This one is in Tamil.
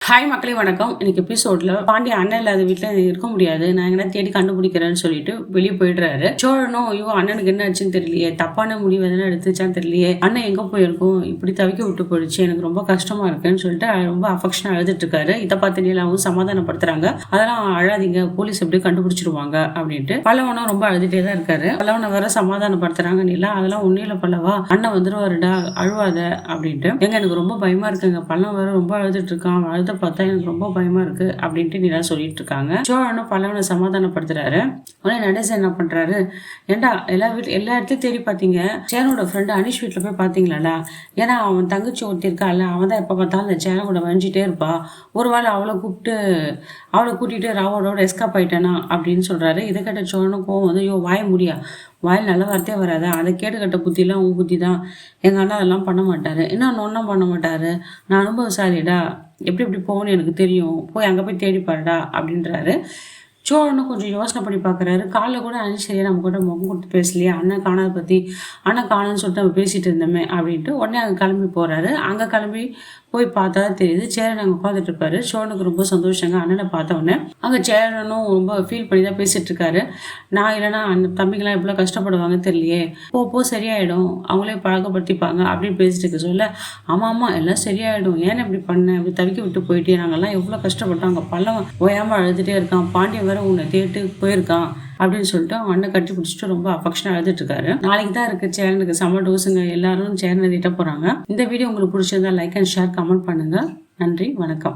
ஹாய் மக்களே வணக்கம். இன்னைக்கு எபிசோட்ல பாண்டிய அண்ணன் இல்லாத வீட்டில் இருக்க முடியாது, நான் எங்கன்னா தேடி கண்டுபிடிக்கிறேன்னு சொல்லிட்டு வெளியே போயிடுறாரு. சோழனும் ஐயோ அண்ணனுக்கு என்ன ஆச்சுன்னு தெரியலையே, தப்பான முடிவு எதனா எடுத்துச்சான்னு தெரியலையே, அண்ணன் எங்க போயிருக்கும், இப்படி தவிக்க விட்டு போயிடுச்சு, எனக்கு ரொம்ப கஷ்டமா இருக்குன்னு சொல்லிட்டு ரொம்ப அஃபெக்ஷனா அழுதுட்டு இருக்காரு. இதை பார்த்து நீலாவும் சமாதானப்படுத்துறாங்க. அதெல்லாம் அழாதீங்க, போலீஸ் எப்படி கண்டுபிடிச்சிருவாங்க அப்படின்ட்டு. பல்லவனும் ரொம்ப அழுதுட்டே தான் இருக்காரு. பல்லவனை வேற சமாதானப்படுத்துறாங்க. நீலா அதெல்லாம் ஒன்னில பல்லவா, அண்ணன் வந்துருவாருடா, அழுவாத அப்படின்ட்டு. எனக்கு ரொம்ப பயமா இருக்குங்க, பல்லவன் வேற ரொம்ப அழுதுட்டு இருக்கான், பார்த்தா எனக்கு ரொம்ப பயமா இருக்கு அப்படின்ட்டு நீலா சொல்லிட்டு இருக்காங்க. சோழனும் பல்லவனை சமாதானப்படுத்துறாரு. உடனே நடேசன் என்ன பண்றாரு, ஏண்டா எல்லா இடத்தையும் தேடி பார்த்தீங்க, சேரனோட ஃப்ரெண்டு அனிஷ் வீட்டில் போய் பார்த்தீங்களாடா? ஏன்னா அவன் தங்கச்சி ஒருத்தி இருக்காள், அவன் தான் எப்போ பார்த்தாலும் அந்த சேரன் கூட வஞ்சிட்டே இருப்பா, ஒரு வேளை அவளை கூட்டிட்டு ராவோட எஸ்காப் ஆயிட்டானா அப்படின்னு சொல்றாரு. இதை கேட்ட சோழனும் கோவம் வந்து, ஐயோ வாய முடியா, வாயில் நல்ல வார்த்தையே வராது, அதை கேட்டுக்கட்ட புத்திலாம் உன் புத்தி தான், எங்கள் அண்ணா அதெல்லாம் பண்ண மாட்டாரு, இன்னும் ஒன்றும் பண்ண மாட்டாரு, நான் அனுபவசாலிடா, எப்படி போகணும்னு எனக்கு தெரியும், போய் அங்கே போய் தேடி பாருடா அப்படின்றாரு. சோழனும் கொஞ்சம் யோசனை பண்ணி பார்க்குறாரு. காலைல கூட அனிஷரியா நம்ம கூட முகம் கொடுத்து பேசலையே, அண்ணன் காணாத பற்றி, அண்ணன் காணுன்னு சொல்லிட்டு நம்ம பேசிகிட்டு இருந்தோமே அப்படின்ட்டு உடனே அங்கே கிளம்பி போகிறாரு. அங்கே கிளம்பி போய் பார்த்தா தான் தெரியுது சேரன் அங்கே உட்காந்துட்டு இருப்பாரு. சோழனுக்கு ரொம்ப சந்தோஷங்க. அண்ணனை பார்த்த உடனே அங்கே சேரனும் ரொம்ப ஃபீல் பண்ணி தான் பேசிகிட்டு இருக்காரு. நான் இல்லைன்னா அந்த தம்பிங்களாம் எவ்வளோ கஷ்டப்படுவாங்க தெரியலையே, போ சரியாயிடும், அவங்களே பழக்கப்படுத்திப்பாங்க அப்படின்னு பேசிட்டு இருக்க சொல்ல, ஆமாம் எல்லாம் சரியாயிடும், ஏன் இப்படி பண்ணேன், இப்படி தவிக்க விட்டு போயிட்டே, நாங்கள்லாம் எவ்வளோ கஷ்டப்பட்டோம், அங்கே பல்லவன் ஓயாமல் அழுதுகிட்டே இருக்கான், பாண்டியன் வேற உன்னை தேட்டு போயிருக்கான் அப்படின்னு சொல்லிட்டு அவன் அண்ணன் கட்டி பிடிச்சிட்டு ரொம்ப அஃபெக்ஷனாக அழுதுட்டு இருக்காரு. நாளைக்கு தான் இருக்கு சேரனுக்கு செம்ம டோஸுங்க. எல்லாரும் சேரனை திட்ட போறாங்க. இந்த வீடியோ உங்களுக்கு பிடிச்சிருந்தா லைக் அண்ட் ஷேர் கமெண்ட் பண்ணுங்க. நன்றி, வணக்கம்.